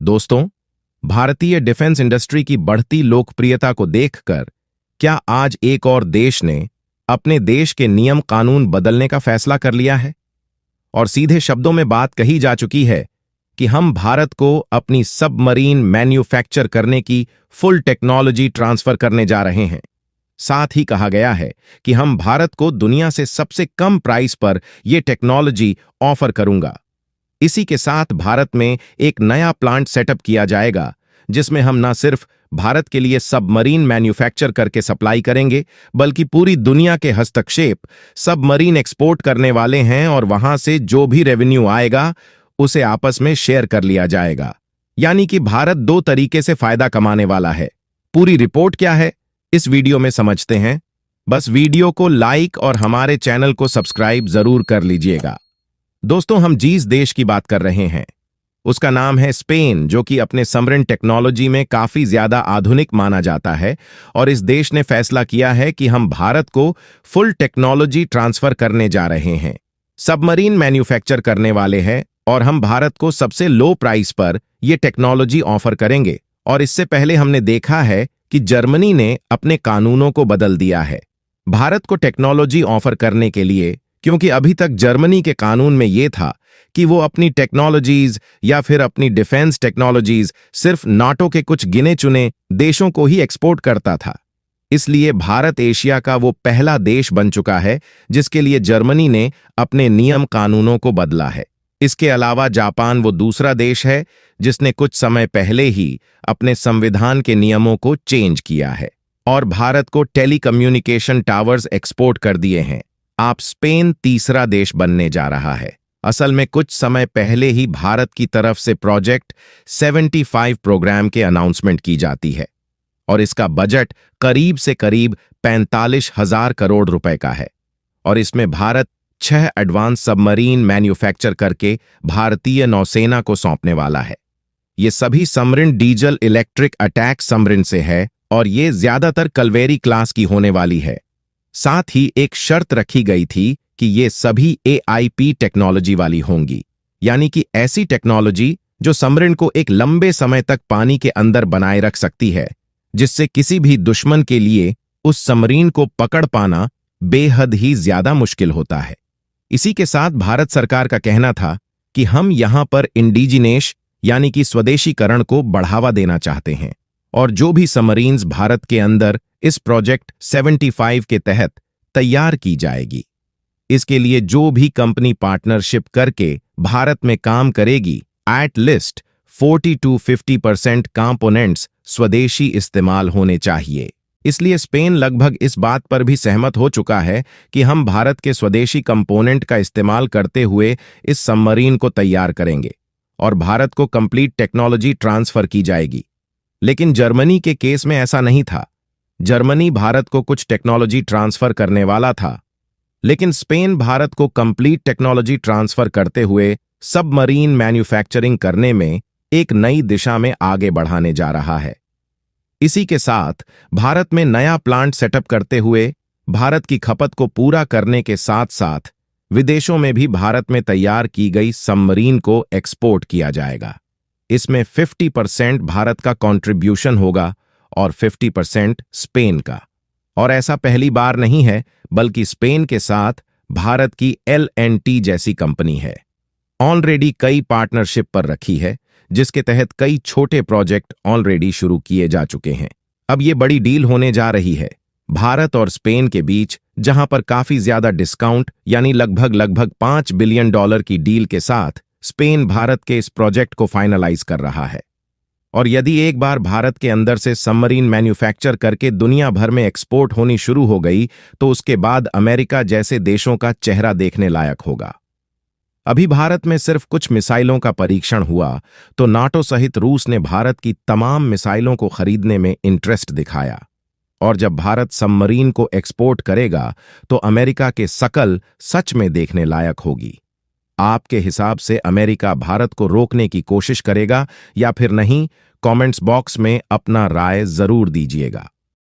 दोस्तों, भारतीय defence industry की बढ़ती लोकप्रियता को देखकर क्या आज एक और देश ने अपने देश के नियम कानून बदलने का फैसला कर लिया है? और सीधे शब्दों में बात कही जा चुकी है कि हम भारत को अपनी सबमरीन मैन्युफैक्चर करने की फुल टेक्नोलॉजी ट्रांसफर करने जा रहे हैं। साथ ही कहा गया है कि हम भारत को दुनिया से सबसे कम प्राइस पर यह टेक्नोलॉजी ऑफर करूंगा। इसी के साथ भारत में एक नया प्लांट सेटअप किया जाएगा जिसमें हम न सिर्फ भारत के लिए सबमरीन मैन्युफैक्चर करके सप्लाई करेंगे, बल्कि पूरी दुनिया के हस्तक्षेप सबमरीन एक्सपोर्ट करने वाले हैं और वहां से जो भी रेवेन्यू आएगा उसे आपस में शेयर कर लिया जाएगा। यानी कि भारत दो तरीके से फायदा कमाने वाला है। पूरी रिपोर्ट क्या है, इस वीडियो में समझते हैं। बस वीडियो को लाइक और हमारे चैनल को सब्सक्राइब जरूर कर लीजिएगा। दोस्तों, हम जिस देश की बात कर रहे हैं उसका नाम है स्पेन, जो कि अपने समरिन टेक्नोलॉजी में काफी ज्यादा आधुनिक माना जाता है। और इस देश ने फैसला किया है कि हम भारत को फुल टेक्नोलॉजी ट्रांसफर करने जा रहे हैं, सबमरीन मैन्युफैक्चर करने वाले हैं और हम भारत को सबसे लो प्राइस पर यह टेक्नोलॉजी ऑफर करेंगे। और इससे पहले हमने देखा है कि जर्मनी ने अपने कानूनों को बदल दिया है भारत को टेक्नोलॉजी ऑफर करने के लिए, क्योंकि अभी तक जर्मनी के कानून में यह था कि वो अपनी टेक्नोलॉजीज या फिर अपनी डिफेंस टेक्नोलॉजीज सिर्फ नाटो के कुछ गिने चुने देशों को ही एक्सपोर्ट करता था। इसलिए भारत एशिया का वो पहला देश बन चुका है जिसके लिए जर्मनी ने अपने नियम कानूनों को बदला है। इसके अलावा जापान वो दूसरा देश है जिसने कुछ समय पहले ही अपने संविधान के नियमों को चेंज किया है और भारत को टेलीकम्युनिकेशन टावर्स एक्सपोर्ट कर दिए हैं। आप स्पेन तीसरा देश बनने जा रहा है। असल में कुछ समय पहले ही भारत की तरफ से प्रोजेक्ट 75 प्रोग्राम के अनाउंसमेंट की जाती है और इसका बजट करीब से करीब 45,000 करोड़ रुपए का है। और इसमें भारत 6 एडवांस सबमरीन मैन्युफैक्चर करके भारतीय नौसेना को सौंपने वाला है। ये सभी समरिन डीजल इलेक्ट्रिक अटैक समरिन से है और ये ज्यादातर कल्वेरी क्लास की होने वाली है। साथ ही एक शर्त रखी गई थी कि ये सभी AIP टेक्नोलॉजी वाली होंगी, यानी कि ऐसी टेक्नोलॉजी जो समरिन को एक लंबे समय तक पानी के अंदर बनाए रख सकती है, जिससे किसी भी दुश्मन के लिए उस समरीन को पकड़ पाना बेहद ही ज्यादा मुश्किल होता है। इसी के साथ भारत सरकार का कहना था कि हम यहां पर इंडिजिनेश यानी कि स्वदेशीकरण को बढ़ावा देना चाहते हैं और जो भी सबमरीन्स भारत के अंदर इस प्रोजेक्ट 75 के तहत तैयार की जाएगी, इसके लिए जो भी कंपनी पार्टनरशिप करके भारत में काम करेगी, एट लिस्ट 40 to 50% कंपोनेंट्स स्वदेशी इस्तेमाल होने चाहिए। इसलिए स्पेन लगभग इस बात पर भी सहमत हो चुका है कि हम भारत के स्वदेशी कंपोनेंट का इस्तेमाल करते हुए इस सबमरीन को तैयार करेंगे और भारत को कंप्लीट टेक्नोलॉजी ट्रांसफर की जाएगी। लेकिन जर्मनी के केस में ऐसा नहीं था। जर्मनी भारत को कुछ टेक्नोलॉजी ट्रांसफर करने वाला था, लेकिन स्पेन भारत को कंप्लीट टेक्नोलॉजी ट्रांसफर करते हुए सबमरीन मैन्युफैक्चरिंग करने में एक नई दिशा में आगे बढ़ाने जा रहा है। इसी के साथ भारत में नया प्लांट सेटअप करते हुए भारत की खपत को पूरा करने के साथ साथ विदेशों में भी भारत में तैयार की गई सबमरीन को एक्सपोर्ट किया जाएगा। इसमें 50% भारत का कंट्रीब्यूशन होगा और 50% स्पेन का। और ऐसा पहली बार नहीं है, बल्कि स्पेन के साथ भारत की L&T जैसी कंपनी है ऑलरेडी कई पार्टनरशिप पर रखी है, जिसके तहत कई छोटे प्रोजेक्ट ऑलरेडी शुरू किए जा चुके हैं। अब ये बड़ी डील होने जा रही है भारत और स्पेन के बीच, जहां पर काफी ज्यादा डिस्काउंट यानी लगभग $5 बिलियन की डील के साथ स्पेन भारत के इस प्रोजेक्ट को फाइनलाइज कर रहा है। और यदि एक बार भारत के अंदर से सबमरीन मैन्युफैक्चर करके दुनिया भर में एक्सपोर्ट होनी शुरू हो गई, तो उसके बाद अमेरिका जैसे देशों का चेहरा देखने लायक होगा। अभी भारत में सिर्फ कुछ मिसाइलों का परीक्षण हुआ तो नाटो सहित रूस ने भारत की तमाम मिसाइलों को खरीदने में इंटरेस्ट दिखाया। और जब भारत सबमरीन को एक्सपोर्ट करेगा तो अमेरिका के शकल सच में देखने लायक होगी। आपके हिसाब से अमेरिका भारत को रोकने की कोशिश करेगा या फिर नहीं? कमेंट्स बॉक्स में अपना राय जरूर दीजिएगा।